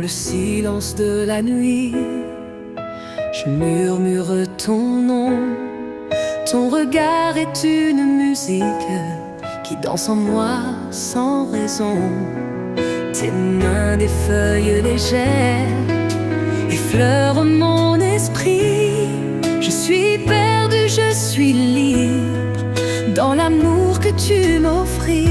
le silence de la nuit, je murmure ton nom. Ton regard est une musique qui danse en moi sans raison. Tes mains, des feuilles légères, effleurent mon esprit. Je suis perdu, je suis libre dans l'amour que tu m'offris.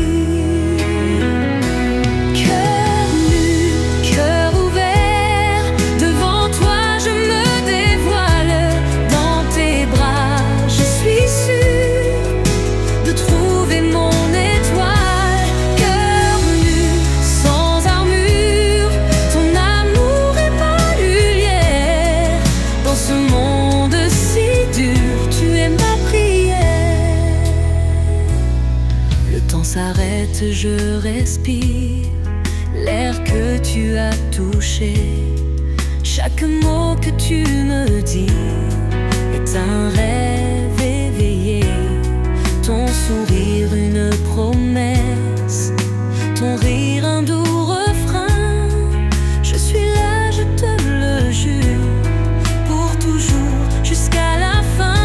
S'arrête, je respire l'air que tu as touché. Chaque mot que tu me dis est un rêve éveillé. Ton sourire, une promesse, ton rire, un doux refrain. Je suis là, je te le jure, pour toujours, jusqu'à la fin.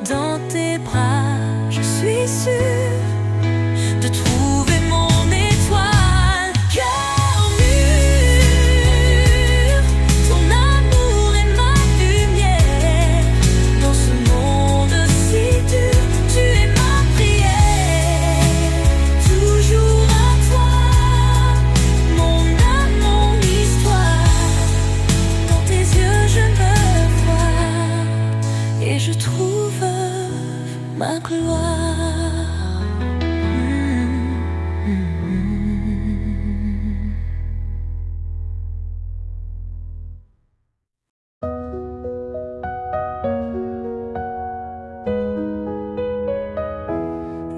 Dans tes bras, je suis sûre de trouver mon étoile. Cœur mûr, ton amour est ma lumière. Dans ce monde si dur, tu es ma prière. Toujours à toi, mon âme, mon histoire. Dans tes yeux je me vois et je trouve ma gloire.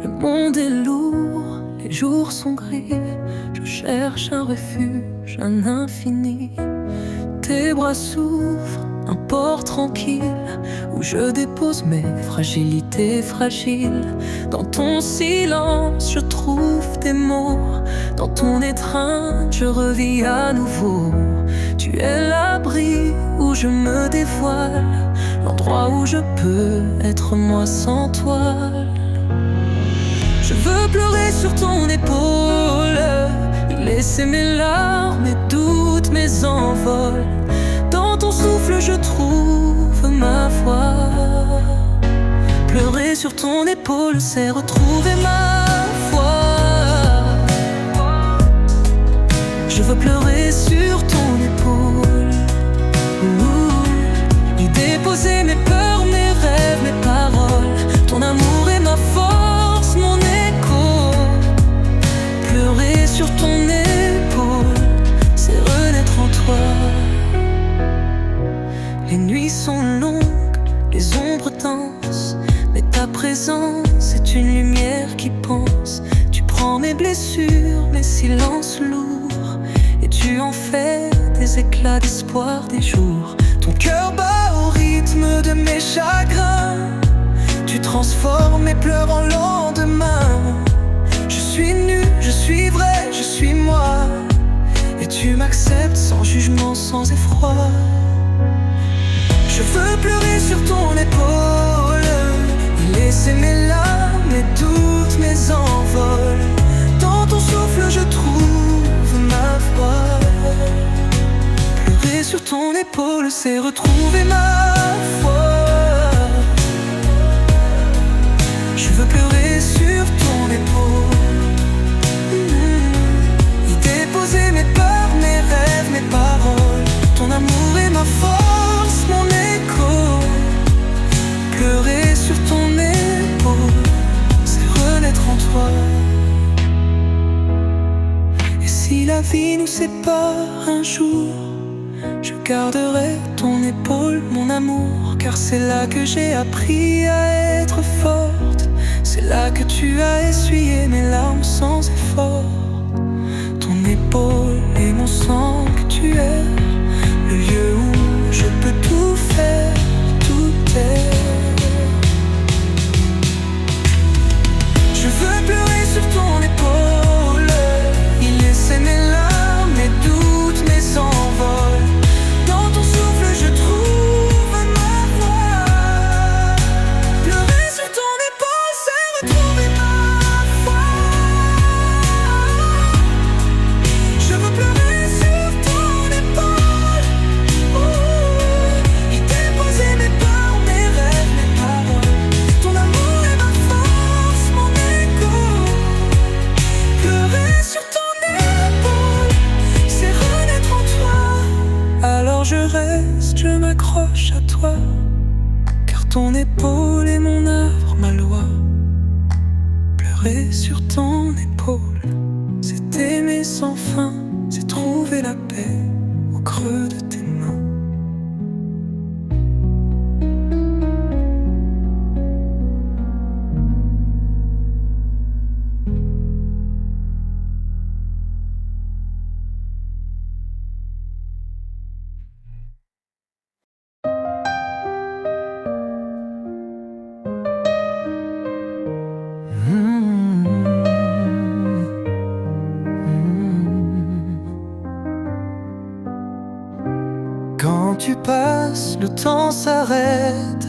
Le monde est lourd, les jours sont gris. Je cherche un refuge, un infini. Tes bras s'ouvrent, un port tranquille où je dépose mes fragilités fragiles. Dans ton silence, je trouve des mots. Dans ton étreinte, je revis à nouveau. Tu es l'abri où je me dévoile, l'endroit où je peux être moi sans toile. Je veux pleurer sur ton épaule, laisser mes larmes et toutes mes envols. Dans ton souffle je trouve ma foi. Pleurer sur ton épaule, c'est retrouver ma foi. Je veux pleurer sur ton épaule, y déposer mes peurs, mes rêves, mes paroles. Ton amour est ma force, mon écho. Pleurer sur ton épaule, c'est renaître en toi. Les nuits sont longues, les ombres dansent, mais ta présence est une lumière qui pense. Tu prends mes blessures, mes silences lourds, et tu en fais des éclats d'espoir des jours. Ton cœur bat au rythme de mes chagrins. Tu transformes mes pleurs en lendemain. Je suis nu, je suis vrai, je suis moi, et tu m'acceptes sans jugement, sans effroi. Je veux pleurer sur ton épaule, laisser mes larmes et toutes mes envols. Dans ton souffle je trouve ma foi. épaule, c'est retrouver ma foi. Je veux pleurer sur ton épaule, y déposer mes peurs, mes rêves, mes paroles. Ton amour est ma force, mon écho. Pleurer sur ton épaule, c'est renaître en toi. Et si la vie nous sépare un jour, je garderai ton épaule, mon amour. Car c'est là que j'ai appris à être forte. C'est là que tu as essuyé mes larmes sans effort. Ton épaule est mon sanctuaire, le lieu où je peux tout faire, tout taire. Je veux pleurer sur ton épaule, y laisser mes larmes, mes doutes, mes envols. Dans ton souffle je trouve ma voix. Pleurer sur ton épaule, c'est retrouver ma foi. Je veux pleurer sur ton épaule, y déposer mes peurs, mes rêves, mes paroles. Ton amour est ma force, mon écho. Pleurer sur ton épaule, c'est renaître en toi. Alors je reste, je m'accroche à toi, car ton épaule est mon œuvre, ma loi. Pleurer sur ton épaule, c'est aimer sans fin, c'est trouver la paix au creux de tes mains. Quand tu passes, le temps s'arrête.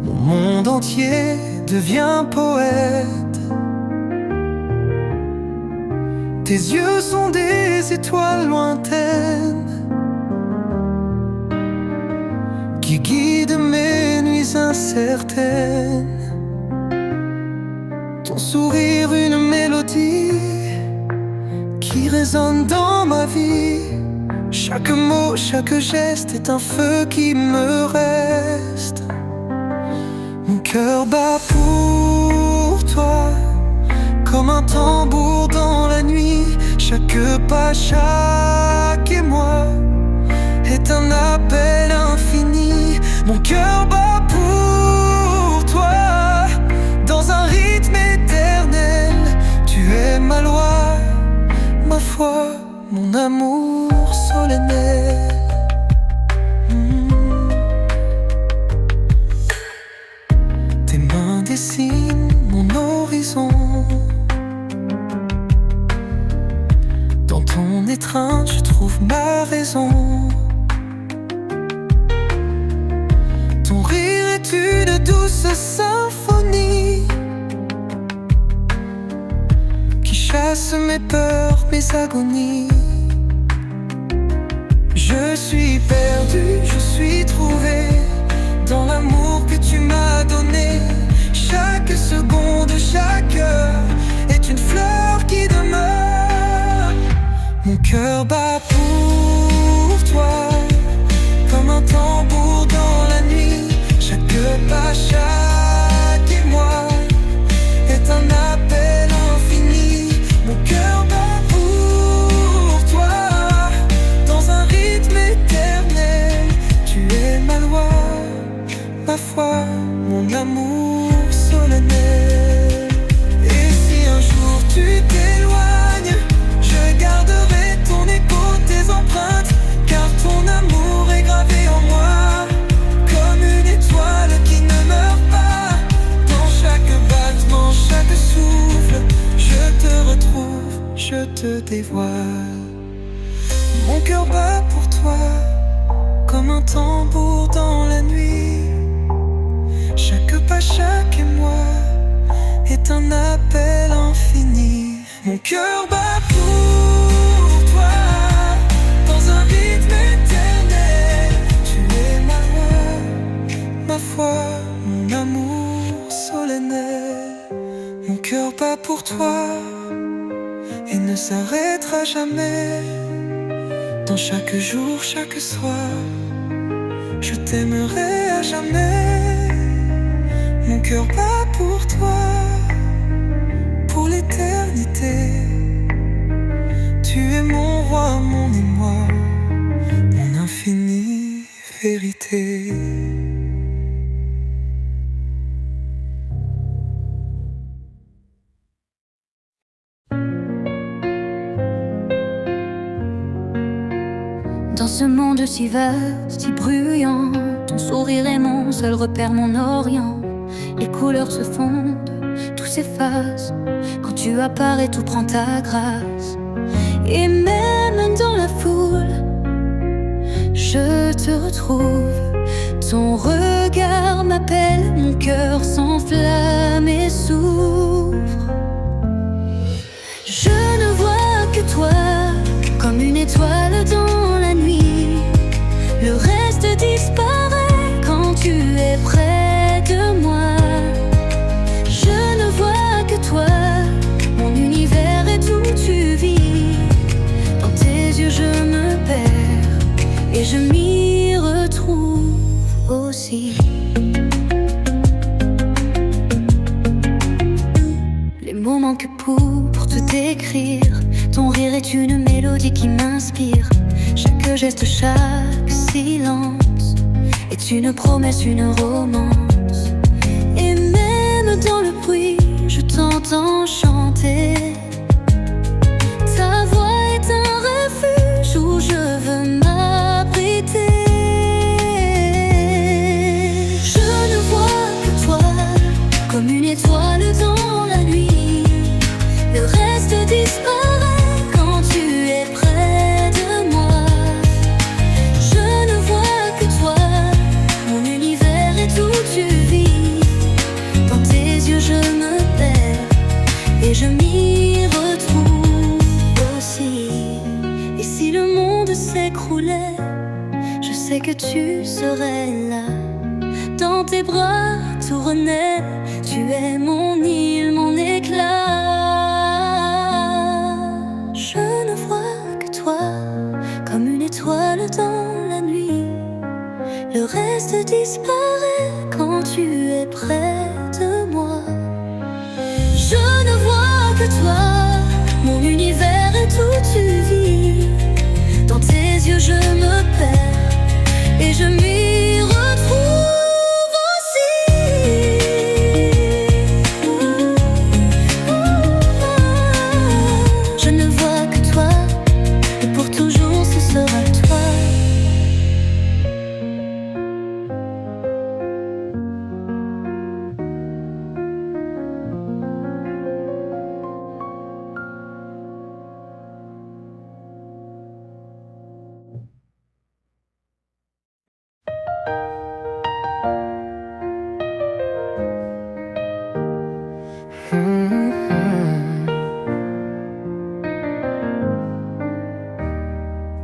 Mon monde entier devient poète. Tes yeux sont des étoiles lointaines qui guident mes nuits incertaines. Ton sourire une mélodie qui résonne dans ma vie. Chaque mot, chaque geste est un feu qui me reste. Mon cœur bat pour toi comme un tambour dans la nuit. Chaque pas, chaque émoi est un appel infini. Mon cœur bat pour toi dans un rythme éternel. Tu es ma loi, ma foi, mon amour solennel. Tes mains dessinent mon horizon. Dans ton étreinte, je trouve ma raison. Ton rire est une douce symphonie qui chasse mes peurs, mes agonies. Je suis perdu, je suis trouvé dans l'amour que tu m'as donné. Chaque seconde, chaque heure est une fleur qui demeure. Mon cœur bat pour toi comme un tambour dans la nuit. Chaque pas, chaque émoi est un appel infini. Mon cœur bat pour toi dans un rythme éternel. Tu es ma loi, ma foi, mon amour solennel. Et si un jour tu t'éloignes, je garderai ton écho, tes empreintes, car ton amour est gravé en moi comme une étoile qui ne meurt pas. Dans chaque battement, chaque souffle, je te retrouve, je te dévoile. Mon cœur bat pour toi comme un tambour dans la nuit. Chaque pas, chaque émoi est un appel infini. Mon cœur bat pour toi jamais. Dans chaque jour, chaque soir, je t'aimerai à jamais. Mon cœur bat pour toi, pour l'éternité. Tu es mon roi, mon émoi, mon infinie vérité. Dans ce monde si vaste, si bruyant, ton sourire est mon seul repère, mon orient. Les couleurs se fondent, tout s'efface. Quand tu apparais, tout prend ta grâce. Et même dans la foule, je te retrouve. Ton regard m'appelle, mon cœur s'enflamme et s'ouvre. Je ne vois que toi, comme une étoile dans la nuit. Le reste disparaît quand tu es près de moi. Je ne vois que toi, mon univers est où tu vis. Dans tes yeux je me perds et je m'y retrouve aussi. Les mots manquent pour te décrire. Ton rire est une mélodie qui m'inspire. Chaque geste, chaque silence est une promesse, une romance. Et même dans le bruit, je t'entends chanter. Ta voix est un refuge où je veux m'abriter. Je ne vois que toi, comme une étoile dans la nuit. Le reste disparaît quand tu es près de moi. Je ne vois que toi, mon univers est où tu vis. Dans tes yeux je me perds et je m'y retrouve aussi. Et si le monde s'écroulait, je sais que tu serais là. Dans tes bras tout renaît, tu es mon île, mon éclat. Je ne vois que toi, comme une étoile dans la nuit. Le reste disparaît quand tu es près de moi. Je ne vois que toi, mon univers est où tu vis. Dans tes yeux je me perds et je m'y retrouve aussi. Je ne vois que toi, et pour toujours ce sera toi.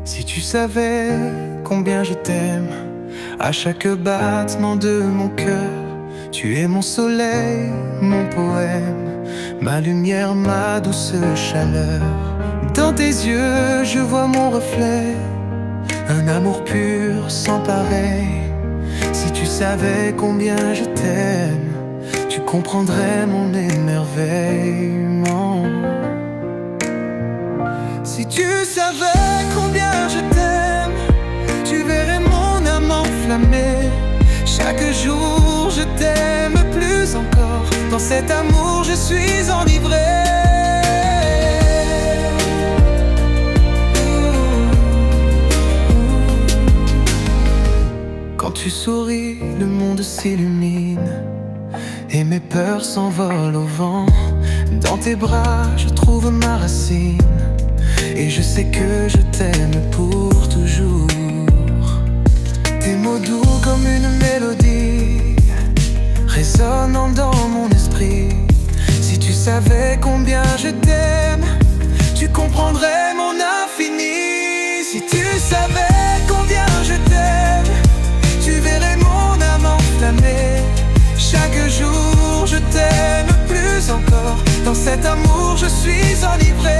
Si tu savais combien je t'aime, à chaque battement de mon cœur, tu es mon soleil, mon poème, ma lumière, ma douce chaleur. Dans tes yeux je vois mon reflet, un amour pur sans pareil. Si tu savais combien je t'aime, tu comprendrais mon émerveillement. Si tu savais combien je t'aime, tu verrais mon âme enflammée. Chaque jour je t'aime plus encore. Dans cet amour je suis enivré. Quand tu souris, le monde s'illumine et mes peurs s'envolent au vent. Dans tes bras je trouve ma racine et je sais que je t'aime pour toujours. Tes mots doux comme une mélodie, résonnant dans mon esprit. Si tu savais combien je t'aime, tu comprendrais mon infini. Si tu savais combien je t'aime, tu verrais mon âme enflammée. Chaque jour je t'aime plus encore. Dans cet amour je suis enivré.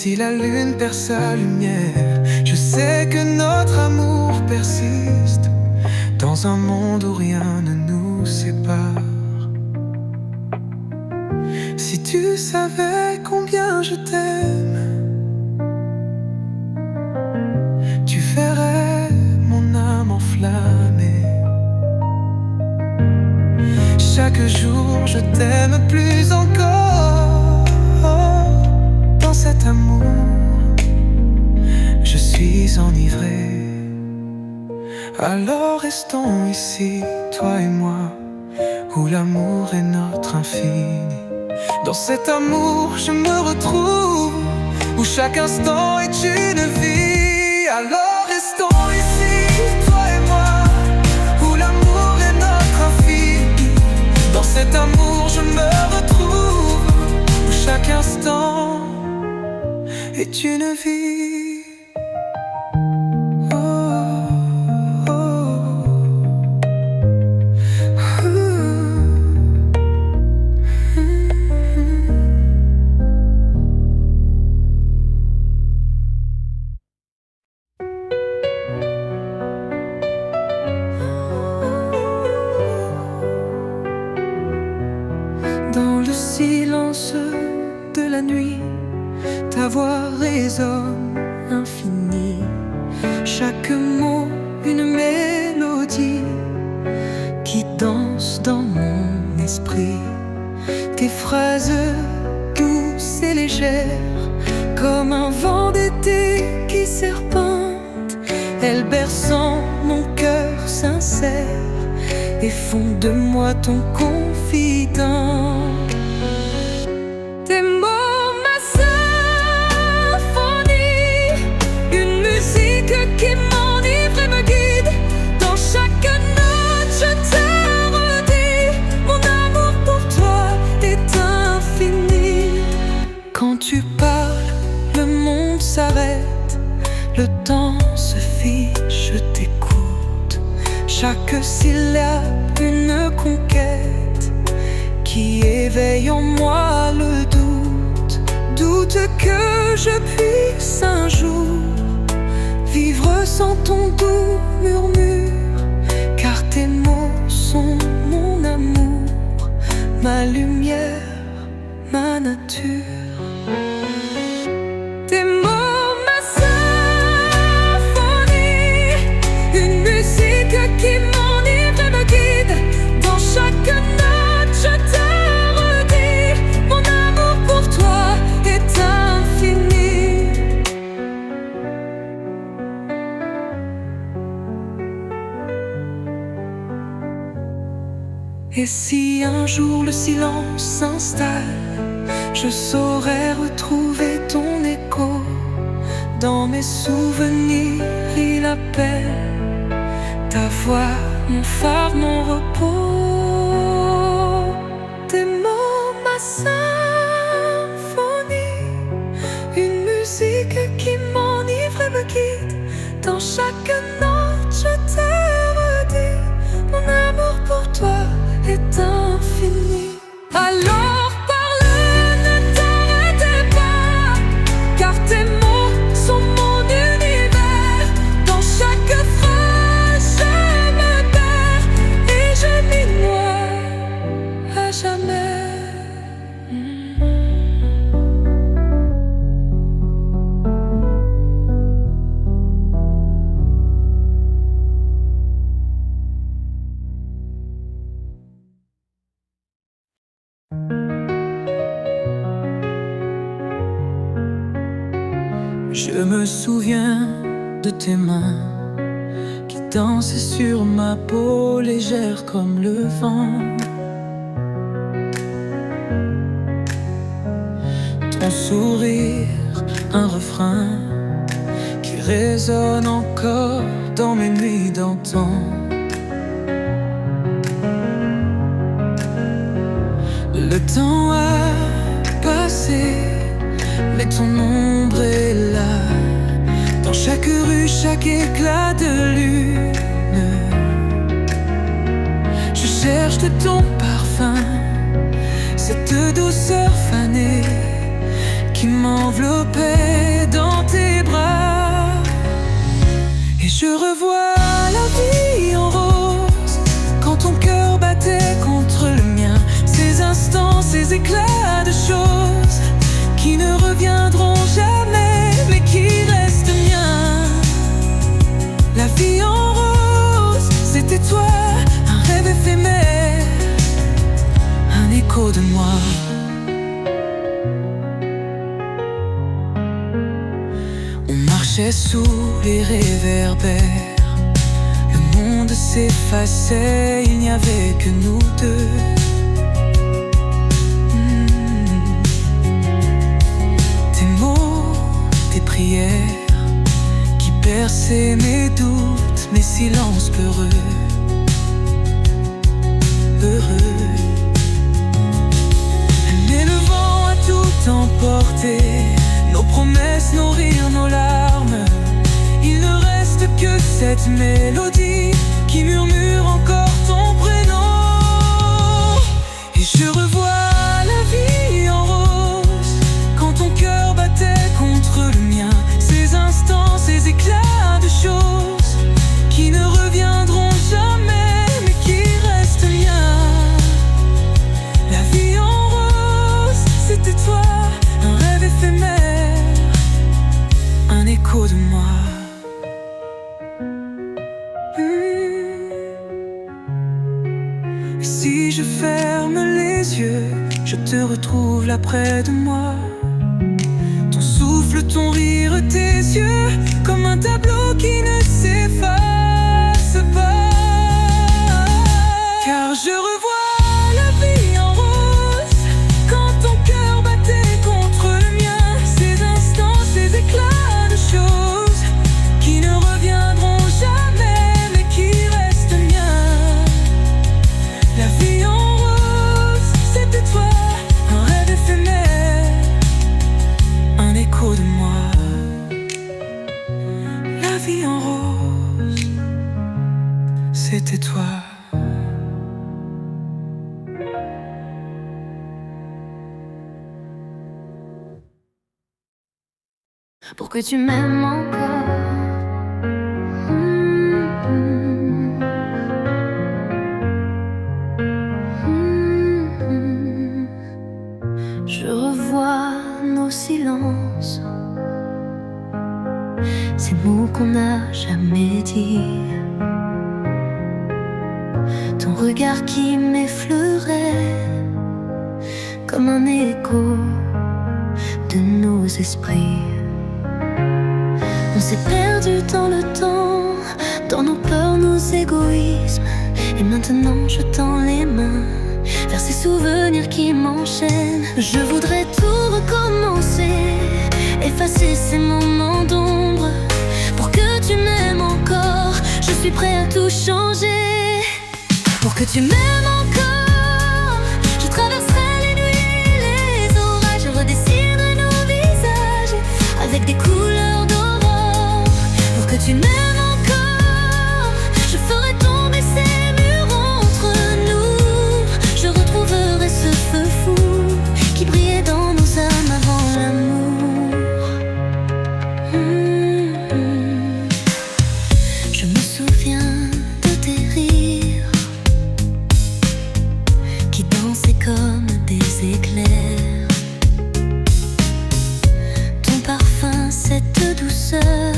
si la lune perd sa lumière, je sais que notre amour persiste dans un monde où rien ne nous sépare. Si tu savais combien je t'aime, tu verrais mon âme enflammée. Chaque jour je t'aime plus encore. Dans cet amour, je suis enivré. Alors restons ici, toi et moi, où l'amour est notre infini. Dans cet amour, je me retrouve, où chaque instant est une vie. Alors restons ici, toi et moi, où l'amour est notre infini. Dans cet amour, je me retrouve, où chaque instant est une vie. Dans le silence de la nuit, ta voix résonne infinie. Chaque mot une mélodie qui danse dans mon esprit. Tes phrases douces et légères, comme un vent d'été qui serpente. Elles bercent mon cœur sincère et font de moi ton confident. Tes mots, ma symphonie, une musique qui m'enivre et me guide. Dans chaque note je t'ai redit, mon amour pour toi est infini. Quand tu parles, le monde s'arrête, le temps se fiche, je t'écoute. Chaque syllabe une conquête qui éveille en moi le doute. Doute que je puisse un jour vivre sans ton doux murmure, car tes mots sont mon amour, ma lumière, ma nature. Tes mots, ma symphonie, une musique qui m'enivre et me guide. Dans chaque note je t'ai redit, mon amour pour toi est infini. Et si un jour le silence s'installe, je saurais retrouver ton écho. Dans mes souvenirs il appelle, ta voix, mon phare, mon repos. Tes mots, ma symphonie, une musique qui m'enivre et me guide. Dans chaque note je t'ai redit, mon amour pour toi est infini. Alors parle, ne t'arrêtez pas, car tes mots sont mon univers. Dans chaque phrase je me perds et je m'y noie à jamais. Je me souviens de tes mains qui dansaient sur ma peau, légère comme le vent. Ton sourire, un refrain qui résonne encore dans mes nuits d'antan. Le temps a passé, mais ton ombre est là. Dans chaque rue, chaque éclat de lune, je cherche de ton parfum, cette douceur fanée qui m'enveloppait. sous les réverbères. Le monde s'effaçait, il n'y avait que nous deux. Tes mots, tes prières qui perçaient mes doutes, mes silences peureux. Heureux. Mais le vent a tout emporté, nos promesses, nos rires, nos larmes. Il ne reste que cette mélodie qui murmure encore ton prénom. Et je revois la vie en rose, quand ton cœur battait contre le mien. Ces instants, ces éclats de choses qui ne reviendront jamais, mais qui restent miens. La vie en rose, c'était toi, un rêve éphémère, un écho de moi. Si je ferme les yeux, je te retrouve là près de moi. Ton souffle, ton rire, tes yeux, comme un tableau qui ne s'efface pas. Car je revois la vie en rose, quand ton cœur battait contre le mien. Ces instants, ces éclats de choses qui ne reviendront jamais, mais qui restent miens. La vie en rose, c'était toi, un rêve éphémère, un écho de moi. La vie en rose, c'était toi. Pour que tu m'aimes encore. Je revois nos silences, ces mots qu'on n'a jamais dit, ton regard qui m'effleurait comme un écho de nos esprits. On s'est perdu dans le temps, dans nos peurs, nos égoïsmes. Et maintenant je tends les mains vers ces souvenirs qui m'enchaînent. Je voudrais tout recommencer, effacer ces moments d'ombre. Pour que tu m'aimes encore, je suis prêt à tout changer. Pour que tu m'aimes encore, je traverserai les nuits, les orages. Je redessinerai nos visages avec des couleurs d'aurore. Pour que tu m'aimes encore, je ferai tomber ces murs entre nous. Je retrouverai ce feu fou qui brillait dans nos âmes avant l'amour. Je me souviens de tes rires qui dansaient comme des éclairs. Ton parfum, cette douceur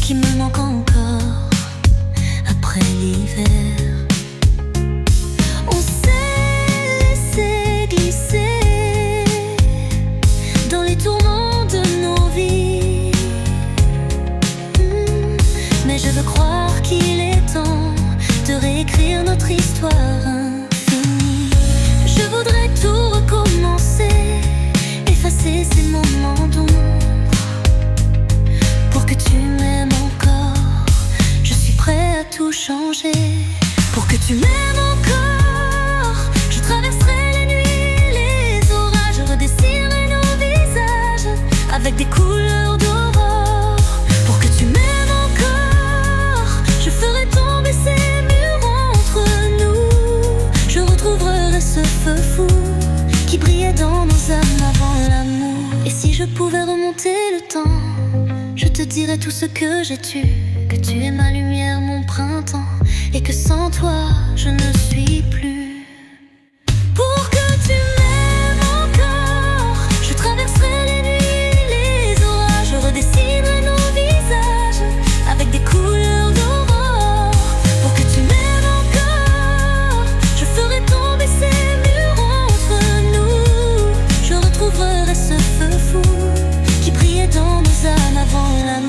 qui me manque encore après l'hiver. On s'est laissé glisser dans les tourments de nos vies. Mais je veux croire qu'il est temps de réécrire notre histoire infinie. Je voudrais tout recommencer, effacer ces moments d'ombre. Pour que tu m'aimes encore, je suis prêt à tout changer. Pour que tu m'aimes encore, je traverserai les nuits, les orages. Je redessinerai nos visages avec des couleurs d'aurore. Pour que tu m'aimes encore, je ferai tomber ces murs entre nous. Je retrouverai ce feu fou qui brillait dans nos âmes avant l'amour. Et si je pouvais remonter le temps, je te dirais tout ce que j'ai tu, que tu es ma lumière, mon printemps, et que sans toi, je ne suis plus. Pour que tu m'aimes encore, je traverserai les nuits, les orages. Je redessinerai nos visages avec des couleurs d'aurore. Pour que tu m'aimes encore, je ferai tomber ces murs entre nous. Je retrouverai ce feu fou qui brillait dans nos âmes avant la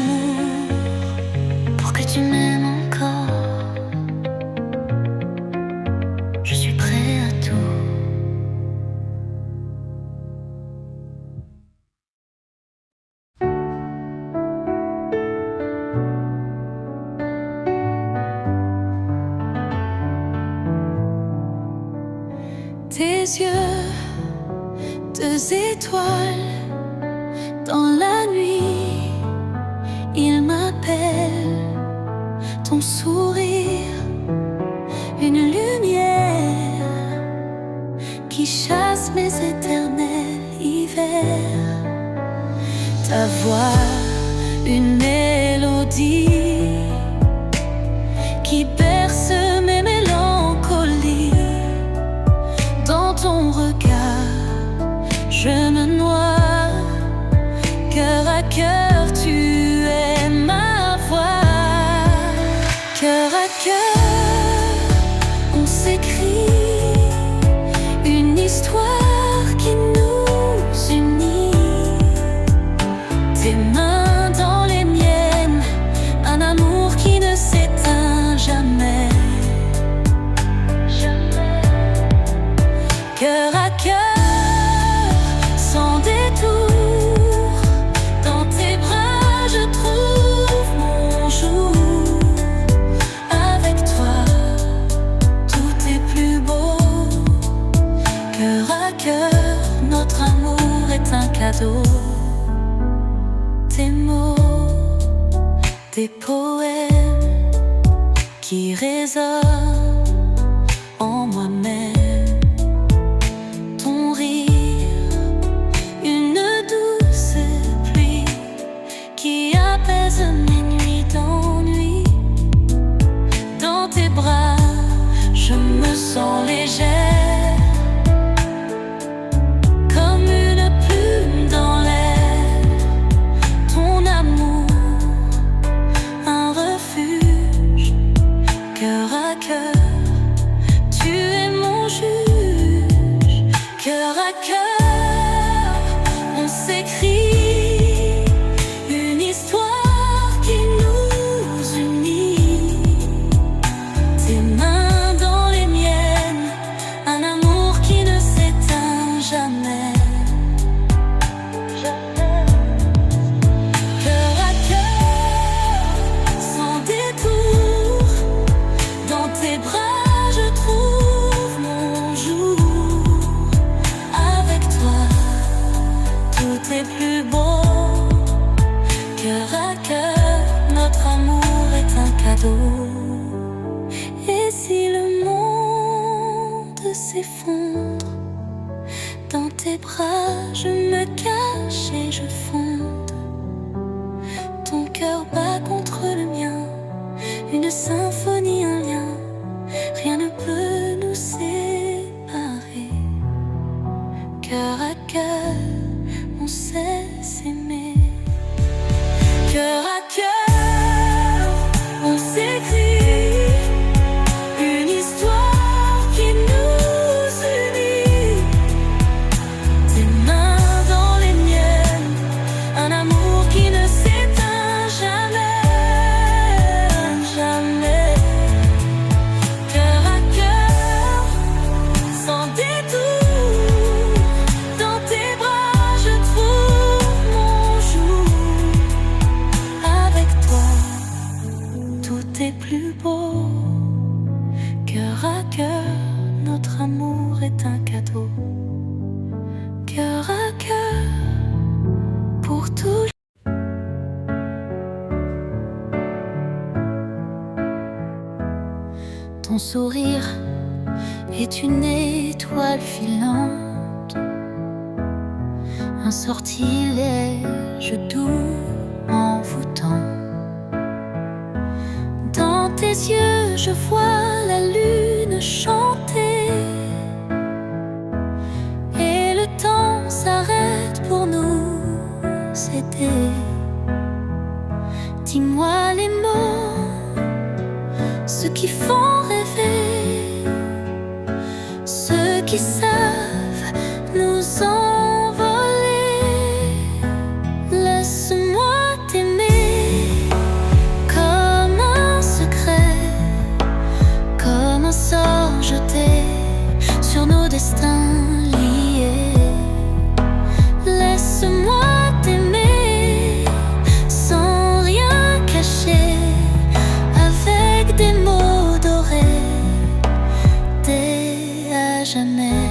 tes yeux, deux étoiles dans la nuit, il m'appelle. Ton sourire, une lumière qui chasse mes éternels hivers. Ta voix, une mélodie qui berce mes mélancolies. Dans ton regard, je me noie, cœur à cœur, tu es ma voix. Cœur à cœur, on s'écrit une histoire qui nous unit. Tes mains dans les miennes, un amour qui ne s'éteint jamais. Jamais. Cœur à cœur, sans détour, dans tes bras je trouve mon jour. Avec toi, tout est plus beau. Cœur à cœur, notre amour est un cadeau. Tes mots, des poèmes qui résonnent en moi-même. Ton rire, une douce pluie qui apaise mes nuits d'ennui. Dans tes bras, je me sens légère, comme une plume dans l'air. Ton amour, un refuge, cœur à cœur, tu es mon juge. Cœur à cœur, on s'écrit une histoire qui nous unit. Tes mains dans les miennes, un amour qui ne s'éteint jamais. Jamais. Cœur à cœur, sans détour, dans tes bras je trouve mon jour. Avec toi, tout est plus beau. Cœur à cœur, notre amour est un cadeau. Et si le monde s'effondre, dans tes bras je me cache et je fonde. Ton cœur bat contre le mien, une symphonie, un lien. Rien ne peut nous séparer. Cœur à cœur, on sait s'aimer. Cœur à cœur, on s'écrit une histoire qui nous unit. Tes mains dans les miennes, un amour qui ne s'éteint jamais. Jamais. Cœur à cœur, sans détour, dans tes bras je trouve mon jour. Avec toi, tout est plus beau. Cœur à cœur, notre amour est un cadeau. Cœur à cœur, pour toujours. Ton sourire est une étoile filante, un sortilège doux envoûtant. Dans tes yeux je vois la lune chanter, et le temps s'arrête pour nous aider. Dis-moi les mots, ceux qui font rêver, ceux qui savent nous envoler. Laisse-moi t'aimer comme un secret, comme un sort jeté sur nos destins liés. Laisse-moi t'aimer sans rien cacher, avec des mots dorés, dès à jamais.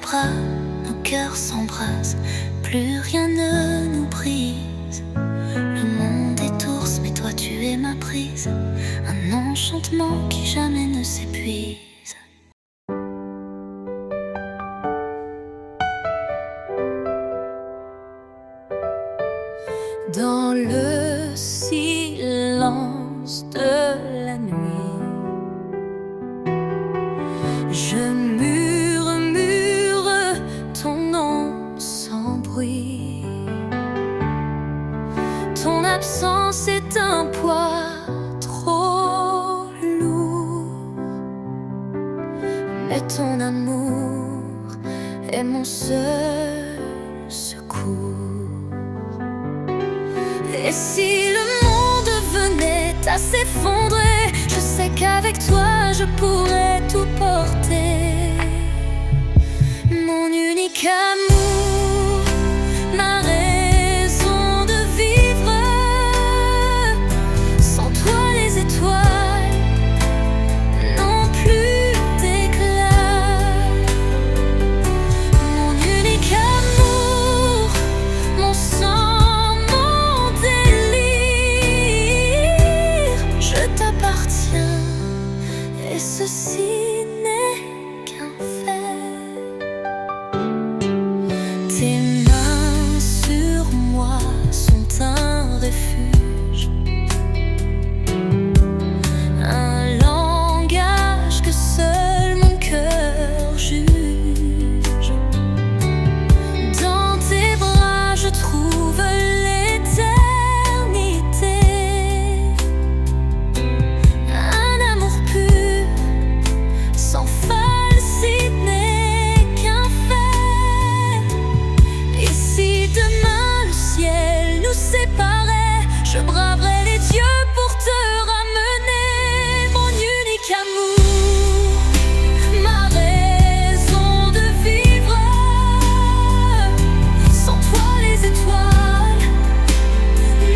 bras, nos cœurs s'embrassent, plus rien ne nous brise. Le monde est ours, mais toi tu es ma prise, un enchantement qui jamais ne s'épuise. Dans le silence de la nuit, je murmure ton nom sans bruit. Ton absence est un poids trop lourd, mais ton amour est mon seul secours. Et si le monde venait à s'effondrer, je sais qu'avec toi je pourrais tout porter. Mon unique amour, ma raison de vivre. Sans toi les étoiles n'ont plus d'éclat. Mon unique amour, mon sang, et ceci n'est qu'un fait. Tes mains sur moi sont un refuge, un langage que seul mon cœur juge. Dans tes bras je trouve l'éternité. Sans falsité n'est qu'un fait. Et si demain le ciel nous séparait, je braverais les dieux pour te ramener. Mon unique amour, ma raison de vivre. Sans toi les étoiles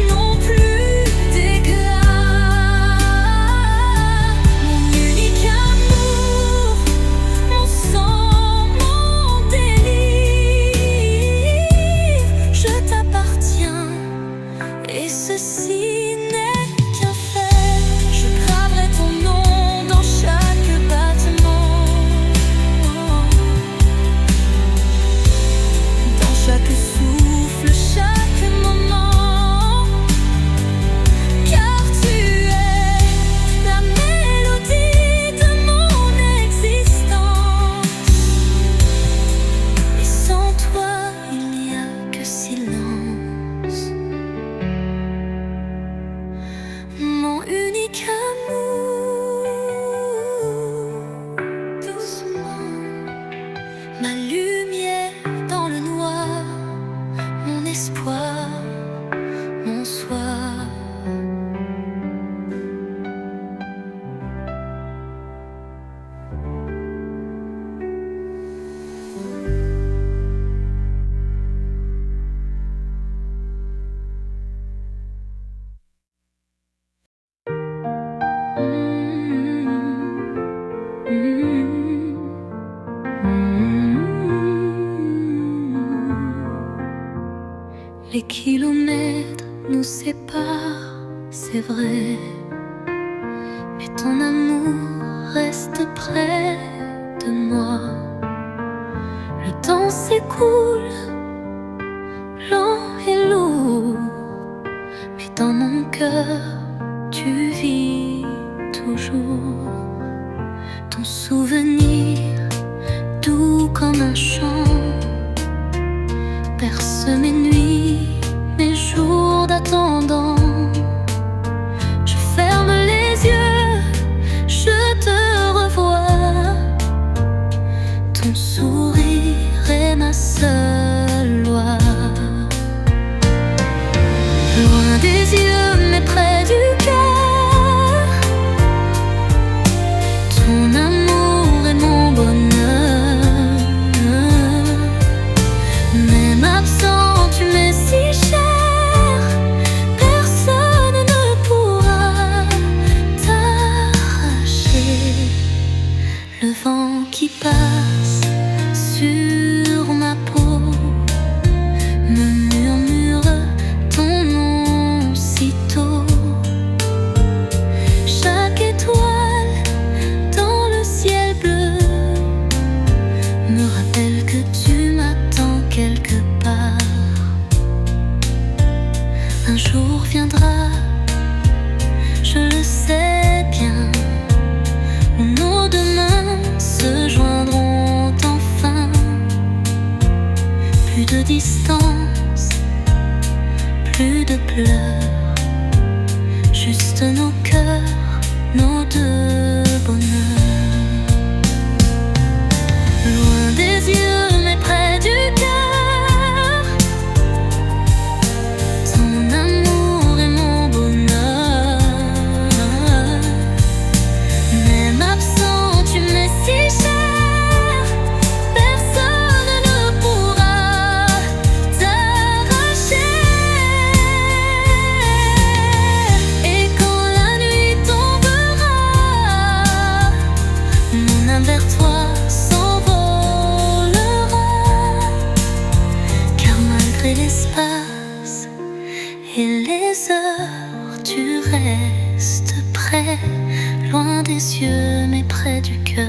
n'ont plus d'éclat. Mon unique amour, mon sang, mon délire, je t'appartiens, et ceci n'est qu'un fait. Je graverai ton nom dans chaque battement, dans chaque souffle, chaque moment, car tu es la mélodie de mon existence. Et sans toi, il n'y a que silence. Mon unique amour, doucement, ma lumière dans le noir, mon espoir, mon soir. Les kilomètres nous séparent, c'est vrai, mais ton amour reste près de moi. Le temps s'écoule, lent et lourd, mais dans mon cœur tu vis toujours. Ton souvenir, doux comme un chant, berce mes nuits, mes jours d'attendant. Je ferme les yeux, je te revois. Ton sourire est ma seule loi. Loin des yeux mais près du cœur, ton amour est mon bonheur. Même absent, tu m'es si cher. Un jour viendra, je le sais bien, où nos deux mains se joindront enfin. Plus de distance, plus de pleurs, juste nos cœurs, nos deux bonheurs. Loin des yeux mais près du cœur, ton amour et mon bonheur. Même absent, tu m'es si cher, personne ne pourra t'arracher. Et quand la nuit tombera, mon âme vers toi s'envolera. Car malgré l'espace et les heures, tu restes près, loin des yeux mais près du cœur.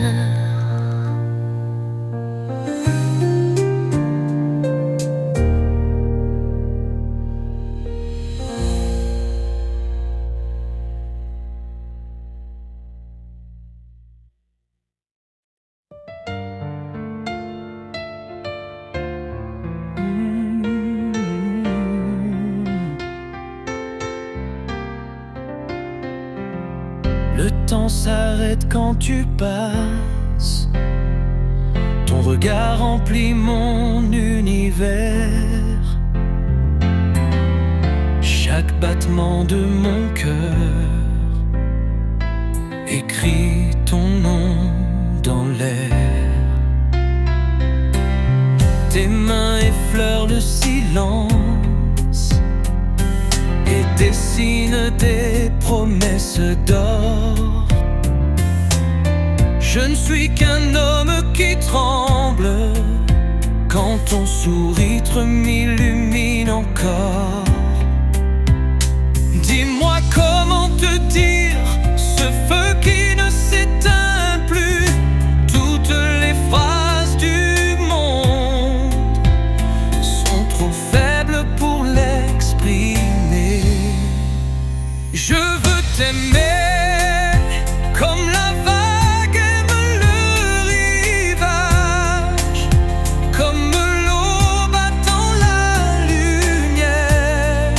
Le temps s'arrête quand tu passes, ton regard remplit mon univers. Chaque battement de mon cœur écrit ton nom dans l'air. Tes mains effleurent le silence et dessinent des promesses d'or. Je ne suis qu'un homme qui tremble quand ton sourire m'illumine encore. Dis-moi comment te dire ce feu qui ne s'éteint plus. Toutes les phrases du monde sont trop faibles pour l'exprimer. Je veux t'aimer comme la vague aime le rivage, comme l'eau battant la lumière,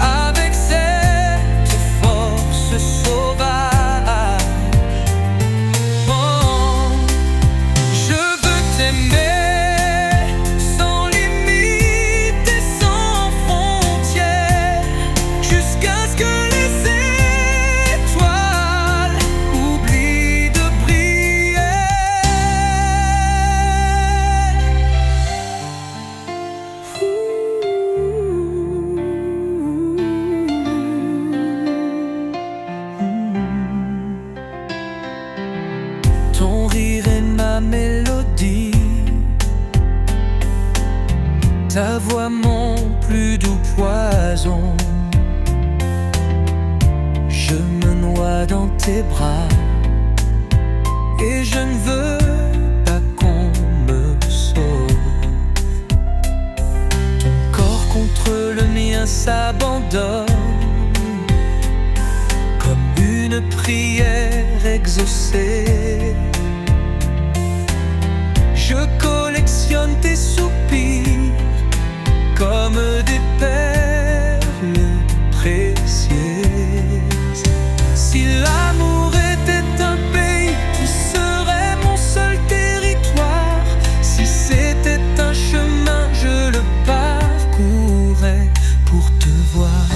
avec cette force sauvage. Oh, je veux t'aimer sans limite et sans frontières, jusqu'à ce que ton rire est ma mélodie, ta voix mon plus doux poison. Je me noie dans tes bras et je ne veux pas qu'on me sauve. Ton corps contre le mien s'abandonne comme une prière exaucée. Je collectionne tes soupirs comme des perles précieuses. Si l'amour était un pays, tu serais mon seul territoire. Si c'était un chemin, je le parcourrais pour te voir.